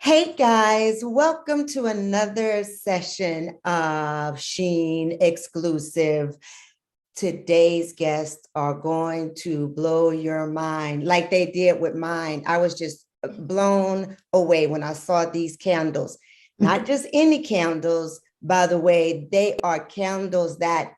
Hey guys, welcome to another session of Sheen exclusive. Today's guests are going to blow your mind like they did with mine. I was just blown away when I saw these candles. Not just any candles, by the way, they are candles that,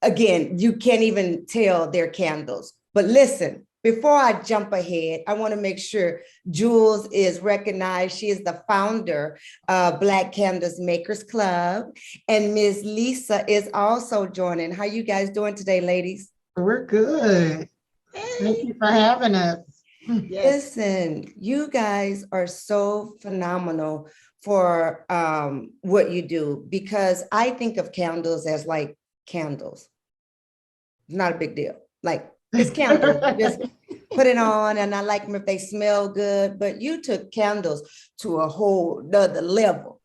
again, you can't even tell they're candles. But listen, before I jump ahead, I want to make sure JEWELZ is recognized. She is the founder of Black Candles Makers Club. And Ms. Lisa is also joining. How you guys doing today, ladies? We're good. Thank you for having us. Yes. Listen, you guys are so phenomenal for what you do, because I think of candles as like candles. Not a big deal. Like, it's candles. Just put it on, and I like them if they smell good. But you took candles to a whole nother level.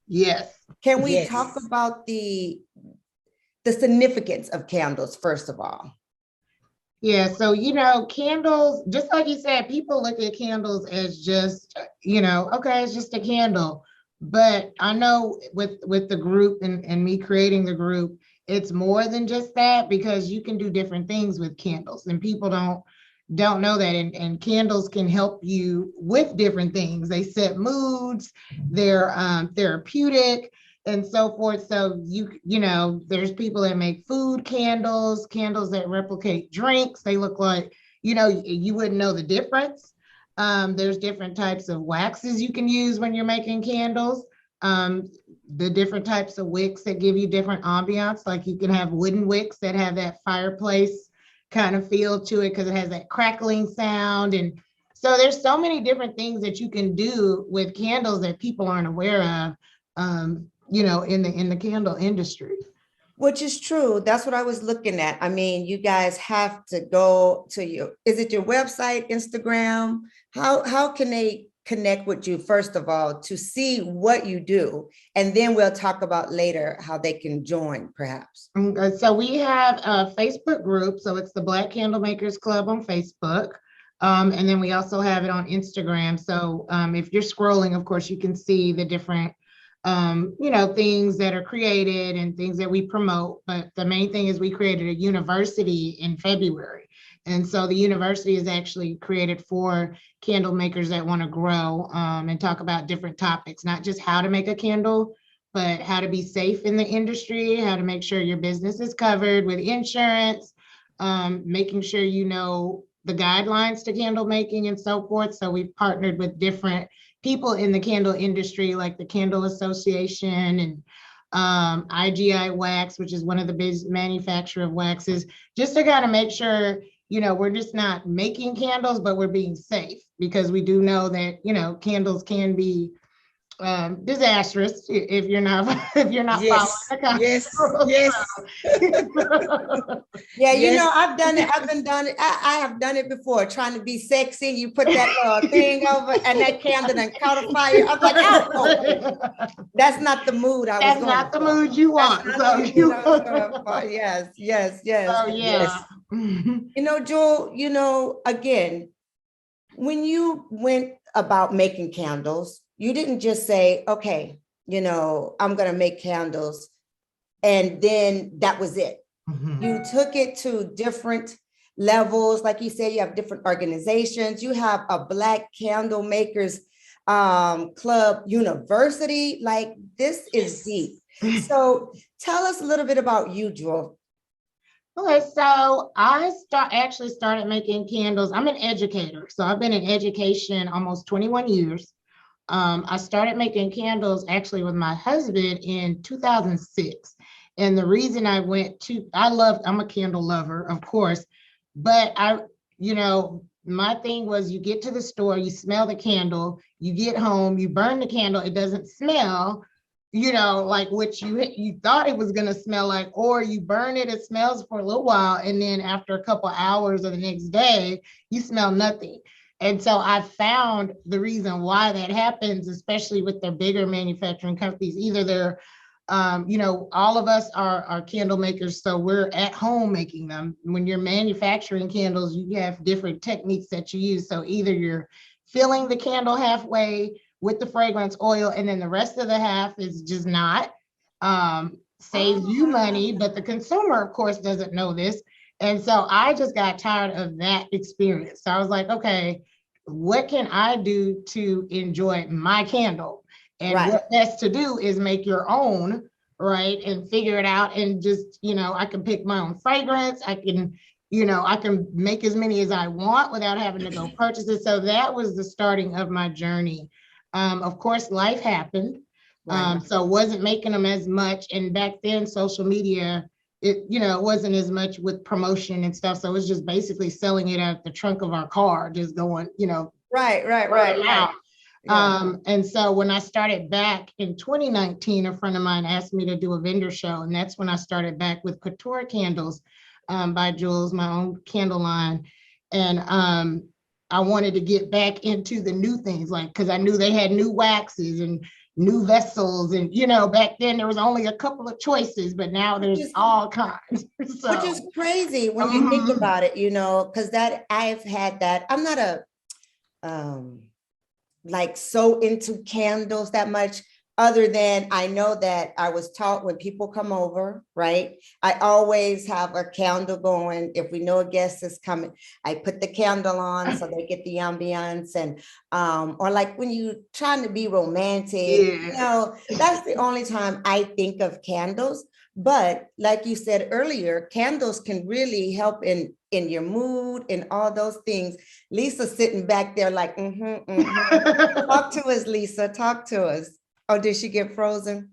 Yes. Can we talk about the significance of candles, first of all? Yeah, so candles, just like you said, people look at candles as just, okay, it's just a candle. But I know with the group and me creating the group, it's more than just that, because you can do different things with candles, and people don't know that. And candles can help you with different things. They set moods, they're therapeutic and so forth. So there's people that make food candles, candles that replicate drinks. They look like, you wouldn't know the difference. There's different types of waxes you can use when you're making candles. The different types of wicks that give you different ambiance. Like, you can have wooden wicks that have that fireplace kind of feel to it because it has that crackling sound. And so there's so many different things that you can do with candles that people aren't aware of, in the candle industry. Which is true. That's what I was looking at. I mean, you guys have to go to is it your website, Instagram? How can they connect with you, first of all, to see what you do? And then we'll talk about later how they can join, perhaps. So we have a Facebook group. So it's the Black Candle Makers Club on Facebook. And then we also have it on Instagram. So if you're scrolling, of course, you can see the different things that are created and things that we promote. But the main thing is we created a university in February. And so the university is actually created for candle makers that want to grow and talk about different topics, not just how to make a candle, but how to be safe in the industry, how to make sure your business is covered with insurance, making sure you know the guidelines to candle making and so forth. So we've partnered with different people in the candle industry, like the Candle Association and IGI Wax, which is one of the big manufacturer of waxes, just to kind of make sure, we're just not making candles, but we're being safe, because we do know that, candles can be disastrous if you're not Yes, following the yes, yes. Yeah, Yes. I've done it. I've been done it. I have done it before, trying to be sexy. You put that little thing over, and that candle then caught a fire. I'm like, oh, that's not the mood I was That's going not the for. mood you want. So Yes, yes, yes. oh yeah. Jewel, again, when you went about making candles, you didn't just say, okay, I'm going to make candles, and then that was it. You took it to different levels. Like you said, you have different organizations. You have a Black Candle Makers Club University. Like, this is deep. So tell us a little bit about you, Jewel. Okay, so I actually started making candles. I'm an educator, so I've been in education almost 21 years. I started making candles actually with my husband in 2006. And the reason I'm a candle lover, of course, but my thing was, you get to the store, you smell the candle, you get home, you burn the candle, it doesn't smell, like what you thought it was going to smell like, or you burn it, it smells for a little while, and then after a couple hours or the next day, you smell nothing. And so I found the reason why that happens, especially with the bigger manufacturing companies. Either they're all of us are candle makers, so we're at home making them. When you're manufacturing candles, you have different techniques that you use. So either you're filling the candle halfway with the fragrance oil, and then the rest of the half is just not. Saves you money, but the consumer, of course, doesn't know this. And so I just got tired of that experience. So I was like, okay, what can I do to enjoy my candle? And Right. what best to do is make your own, right? And figure it out. And just, I can pick my own fragrance. I can make as many as I want without having to go purchase it. So that was the starting of my journey. Of course, life happened. Right. So wasn't making them as much. And back then, social media, it wasn't as much with promotion and stuff. So it was just basically selling it at the trunk of our car, just going, Right. out. Yeah. And so when I started back in 2019, a friend of mine asked me to do a vendor show. And that's when I started back with Couture Candles by JEWELZ, my own candle line. And I wanted to get back into the new things, like, because I knew they had new waxes and new vessels. And, back then there was only a couple of choices, but now there's all kinds. So, Which is crazy when you think about it, because that I've had that. I'm not a like so into candles that much, other than I know that I was taught when people come over, right? I always have a candle going. If we know a guest is coming, I put the candle on so they get the ambiance. And or like when you're trying to be romantic, that's the only time I think of candles. But like you said earlier, candles can really help in your mood and all those things. Lisa sitting back there like, talk to us, Lisa, talk to us. Oh, did she get frozen?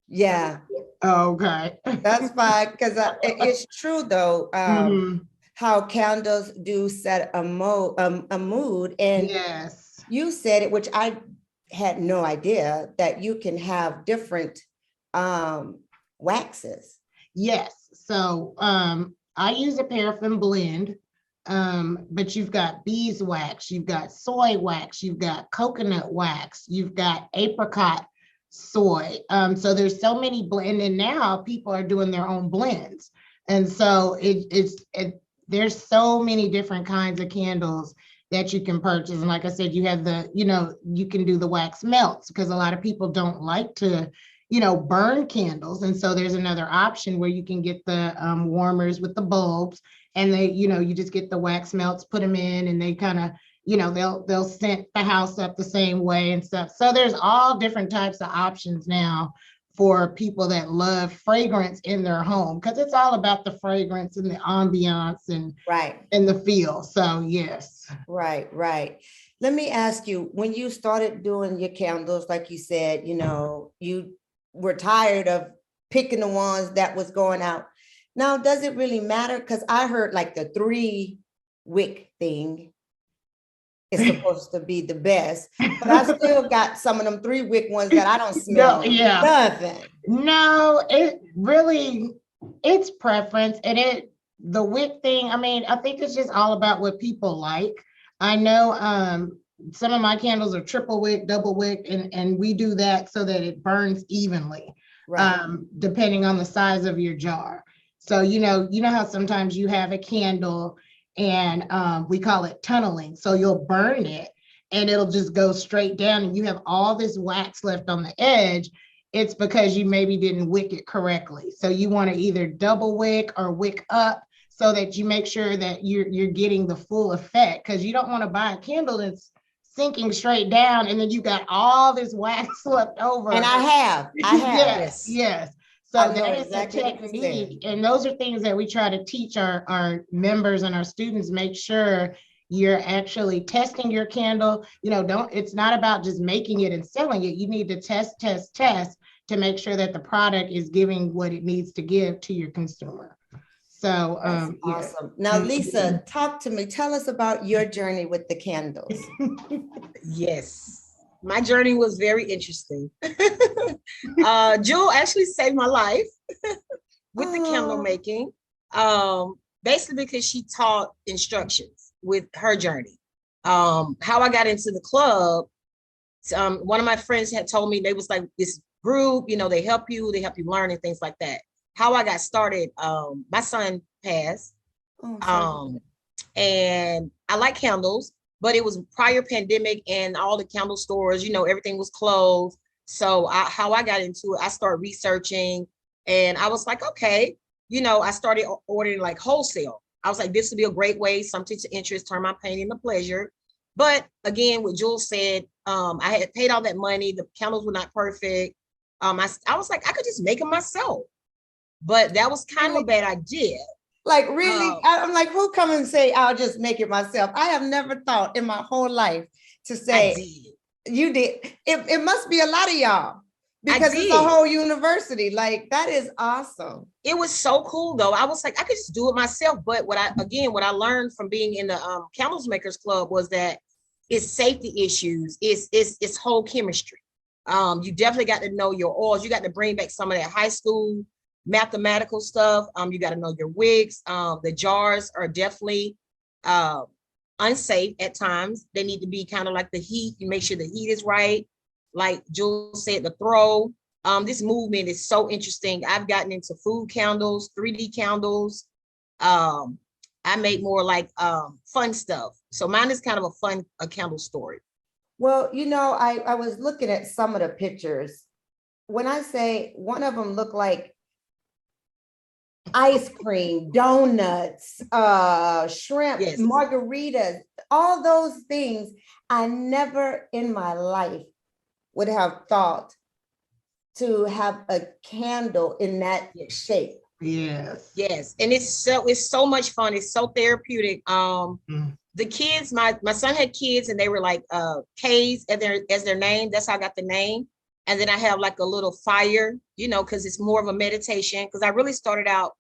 Yeah. Okay. That's fine, because it's true though, how candles do set a mood. And yes, you said it, which I had no idea, that you can have different waxes. Yes. So I use a paraffin blend, but you've got beeswax, you've got soy wax, you've got coconut wax, you've got apricot soy. So there's so many blend, and now people are doing their own blends. And so there's so many different kinds of candles that you can purchase. And like I said, you have you can do the wax melts, because a lot of people don't like to burn candles. And so there's another option where you can get the warmers with the bulbs, and they, you just get the wax melts, put them in, and they kind of, they'll scent the house up the same way and stuff. So there's all different types of options now for people that love fragrance in their home, because it's all about the fragrance and the ambiance and the feel. So yes. Right. Let me ask you, when you started doing your candles, like you said, you were tired of picking the ones that was going out. Now, does it really matter? Because I heard like the 3-wick thing is supposed to be the best, but I still got some of them 3-wick ones that I don't smell nothing. No, it really, it's preference. And the wick thing, I mean, I think it's just all about what people like. I know some of my candles are triple wick, double wick, and we do that so that it burns evenly, depending on the size of your jar. So, you know how sometimes you have a candle and we call it tunneling. So you'll burn it and it'll just go straight down and you have all this wax left on the edge. It's because you maybe didn't wick it correctly. So you want to either double wick or wick up so that you make sure that you're getting the full effect, because you don't want to buy a candle that's sinking straight down and then you got all this wax left over. And I have. Yes. So that is a technique. And those are things that we try to teach our members and our students. Make sure you're actually testing your candle. It's not about just making it and selling it. You need to test to make sure that the product is giving what it needs to give to your consumer. So awesome. Now, Lisa, talk to me. Tell us about your journey with the candles. Yes. My journey was very interesting. Jewel actually saved my life with the candle making, basically because she taught instructions with her journey. How I got into the club, one of my friends had told me they was like this group, they help you learn and things like that. How I got started, my son passed, and I like candles. but it was prior pandemic and all the candle stores, everything was closed. So how I got into it, I started researching and I was like, okay, I started ordering like wholesale. I was like, this would be a great way, something to interest, turn my pain into pleasure. But again, what Jules said, I had paid all that money. The candles were not perfect. I was like, I could just make them myself. But that was kind of a bad idea. Like, really? I'm like, who come and say, I'll just make it myself? I have never thought in my whole life to say, you did. It must be a lot of y'all because it's a whole university. Like, that is awesome. It was so cool though. I was like, I could just do it myself. But what I learned from being in the Candles Makers Club was that it's safety issues. It's whole chemistry. You definitely got to know your oils. You got to bring back some of that high school mathematical stuff. You got to know your wicks. The jars are definitely unsafe at times. They need to be kind of like the heat. You make sure the heat is right. Like Jules said, the throw. This movement is so interesting. I've gotten into food candles, 3D candles. I make more like fun stuff. So mine is kind of a candle story. Well, I was looking at some of the pictures. When I say one of them looked like ice cream, donuts, shrimp, Yes. margaritas, all those things, I never in my life would have thought to have a candle in that shape. Yes. Yes. And it's so much fun. It's so therapeutic. The kids, my son had kids and they were like K's as their name. That's how I got the name. And then I have like a little fire, because it's more of a meditation. Because I really started out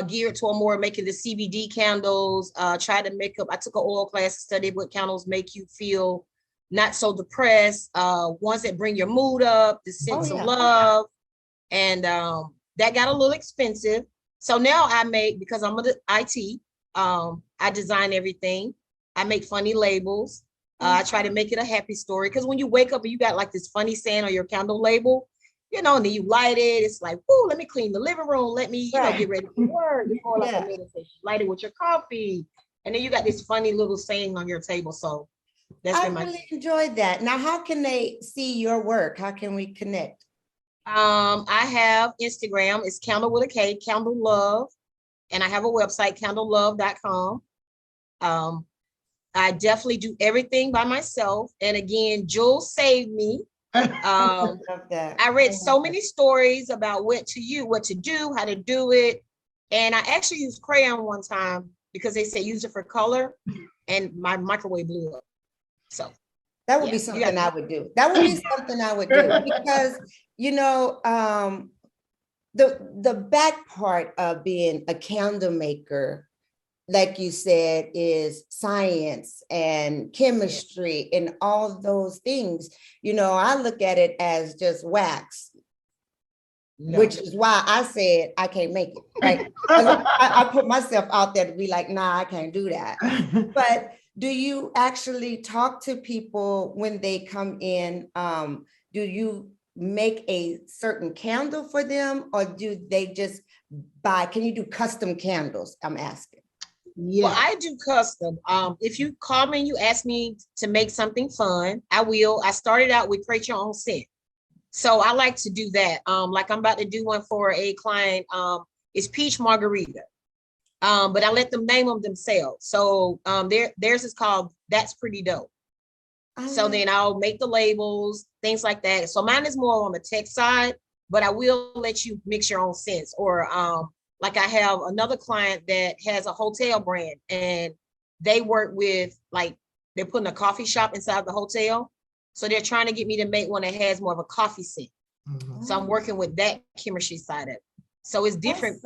geared toward more making the CBD candles, tried to make up. I took an oil class to study what candles make you feel not so depressed, ones that bring your mood up, the sense of love. And that got a little expensive. So now I make, because I'm an IT, I design everything. I make funny labels. I try to make it a happy story. Because when you wake up and you got like this funny saying on your candle label, and then you light it, it's like, whoo, let me clean the living room. Let me, get ready for work. Before like a meditation, light it with your coffee. And then you got this funny little saying on your table. So that's been I really enjoyed that. Now, how can they see your work? How can we connect? I have Instagram. It's Candle with a K, Candle Love. And I have a website, candlelove.com. I definitely do everything by myself. And again, Jules saved me. I read so many stories about what to do, how to do it. And I actually used crayon one time because they say use it for color and my microwave blew up. So that would be something I would do. That would be something I would do because, the back part of being a candle maker, like you said, is science and chemistry and all those things. I look at it as just wax, which is why I said I can't make it. Right? I put myself out there to be like, nah, I can't do that. But do you actually talk to people when they come in? Do you make a certain candle for them, or do they just buy? Can you do custom candles? I'm asking. Yeah. Well, I do custom. If you call me and you ask me to make something fun, I will. I started out with create your own scent. So I like to do that. Like I'm about to do one for a client. It's peach margarita. But I let them name them themselves. So theirs is called That's Pretty Dope. So then I'll make the labels, things like that. So mine is more on the tech side, but I will let you mix your own scents. Or like I have another client that has a hotel brand and they work with, like, they're putting a coffee shop inside the hotel. So they're trying to get me to make one that has more of a coffee scent. Mm-hmm. So I'm working with that chemistry side of it. So it's different,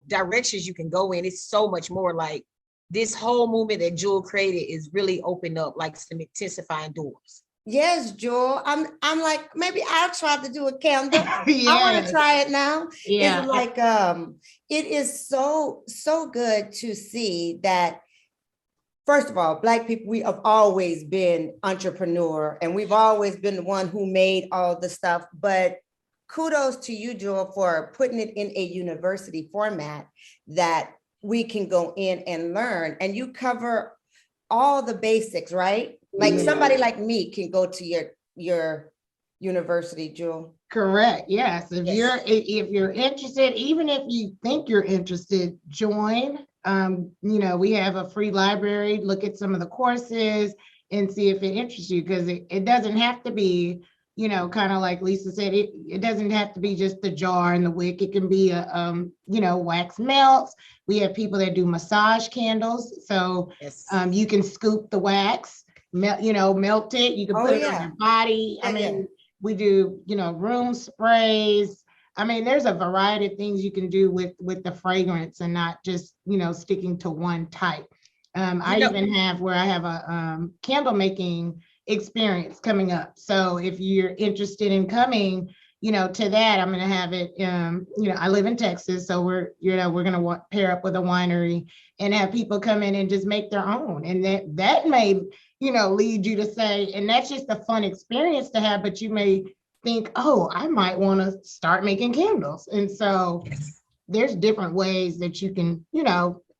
directions you can go in. It's so much more. Like this whole movement that Jewel created is really opened up like some intensifying doors. Yes, Jewel. I'm like, maybe I'll try to do a candle. Yes. I want to try it now. Yeah. It's like it is so good to see that. First of all, Black people, we have always been entrepreneur and we've always been the one who made all the stuff. But kudos to you, Jewel, for putting it in a university format that we can go in and learn. And you cover all the basics, right? Like Yeah. somebody like me can go to your university, Jewel. Correct. Yes. If Yes. you're interested, even if you think you're interested, join. We have a free library. Look at some of the courses and see if it interests you, because it doesn't have to be, kind of like Lisa said, it doesn't have to be just the jar and the wick. It can be wax melts. We have people that do massage candles. So Yes. you can scoop the wax, melt it. You can Oh, put it on yeah. your body. I Yeah, yeah. mean, we do, room sprays. I mean, there's a variety of things you can do with the fragrance and not just, sticking to one type. I even have where I have a candle making experience coming up. So if you're interested in coming, to that, I'm going to have it. I live in Texas, so we're going to pair up with a winery and have people come in and just make their own. And that may, lead you to say, and that's just a fun experience to have, but you may think, oh, I might want to start making candles. And so there's different ways that you can,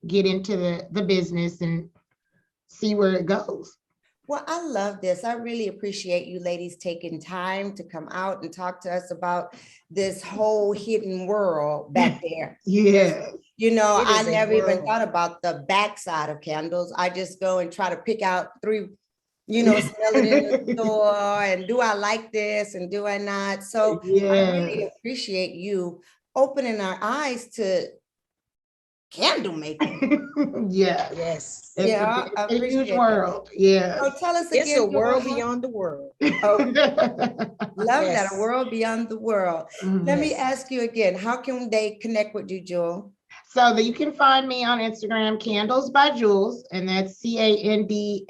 get into the business and see where it goes. Well, I love this. I really appreciate you ladies taking time to come out and talk to us about this whole hidden world back there. Yeah. I never even world. thought about the backside of candles. I just go and try to pick out three, smell it in the store and do I like this and do I not? So I really appreciate you opening our eyes to candle making. Yeah. Yes. Yeah, I It's a huge appreciate world. Yeah. So tell us It's again. a world Joel. beyond the world. Oh, love that, Yes. a world beyond the world. Let me ask you again, how can they connect with you, Jewel? So that you can find me on Instagram, Candles by JEWELZ, and that's CANDLEZ,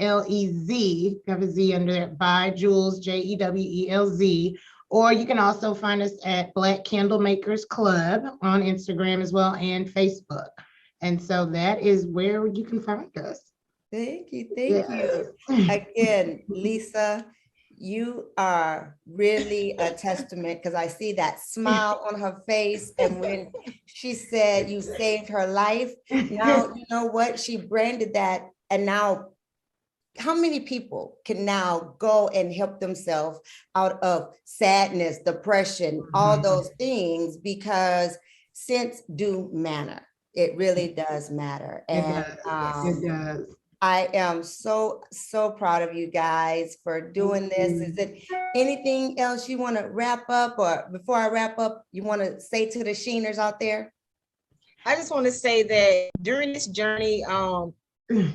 have a Z under there, by JEWELZ, JEWELZ. Or you can also find us at Black Candle Makers Club on Instagram as well, and Facebook. And so that is where you can find us. Thank you. Thank you. Again, Lisa, you are really a testament, because I see that smile on her face. And when she said you saved her life, now you know what? She branded that. And now how many people can now go and help themselves out of sadness, depression, all those things, because scents do matter. It really does matter. And It does. I am so proud of you guys for doing this. Is it anything else you want to wrap up, or before I wrap up, you want to say to the Sheeners out there? I just want to say that during this journey,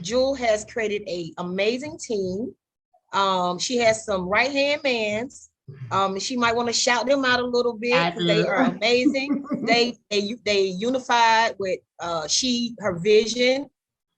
Jewel has created an amazing team. She has some right-hand mans. She might want to shout them out a little bit because they are amazing. They unified with her vision.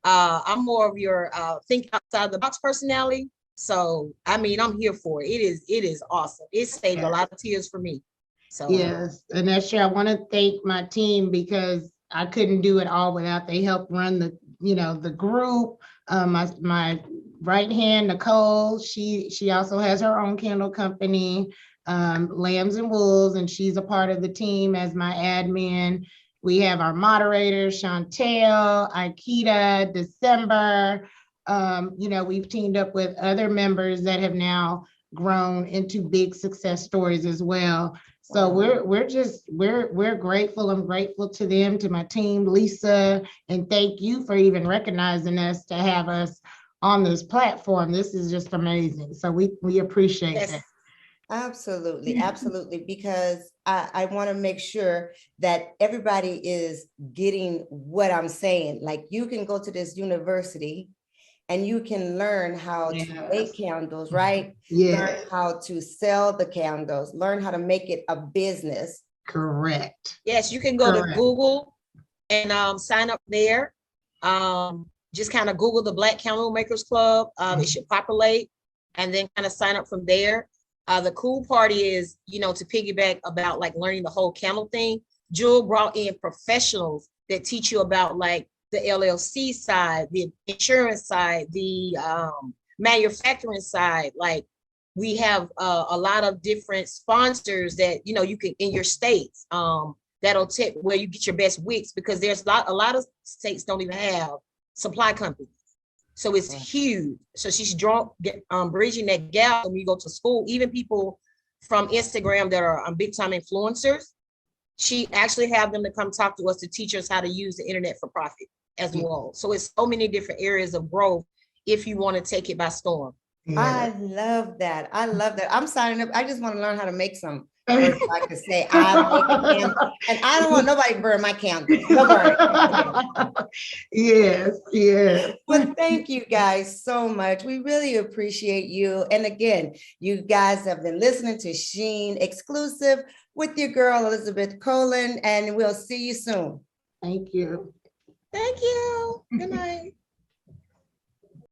I'm more of your think outside the box personality. So I'm here for it. It is awesome. It saved a lot of tears for me. So yes, and that's true. I want to thank my team, because I couldn't do it all without they helped run the group. My right hand, Nicole, she also has her own candle company, Lambs and Wolves, and she's a part of the team as my admin. We have our moderators, Chantel, Aikita, December. We've teamed up with other members that have now grown into big success stories as well. So we're grateful. I'm grateful to them, to my team, Lisa, and thank you for even recognizing us to have us on this platform. This is just amazing. So we appreciate that. Absolutely, absolutely, because I want to make sure that everybody is getting what I'm saying. Like, you can go to this university and you can learn how to make candles, right? Learn how to sell the candles, learn how to make it a business. Correct. Yes, you can go to Google and sign up there. Just kind of Google the Black Candle Makers Club. It should populate, and then kind of sign up from there. The cool part is, to piggyback about like learning the whole candle thing, Jewel brought in professionals that teach you about like the LLC side, the insurance side, the manufacturing side. Like, we have a lot of different sponsors that, you can in your states that'll tip where you get your best wicks, because there's a lot of states don't even have supply companies. So it's huge. So she's bridging that gap when you go to school. Even people from Instagram that are big time influencers, she actually have them to come talk to us to teach us how to use the internet for profit as well. So it's so many different areas of growth if you want to take it by storm. I love that. I love that. I'm signing up. I just want to learn how to make some. First, I could say I make a candle, and I don't want nobody to burn my candles. No burn. Yes, yes. But thank you guys so much. We really appreciate you. And again, you guys have been listening to Sheen Exclusive with your girl, Elizabeth Colin, and we'll see you soon. Thank you. Thank you. Good night.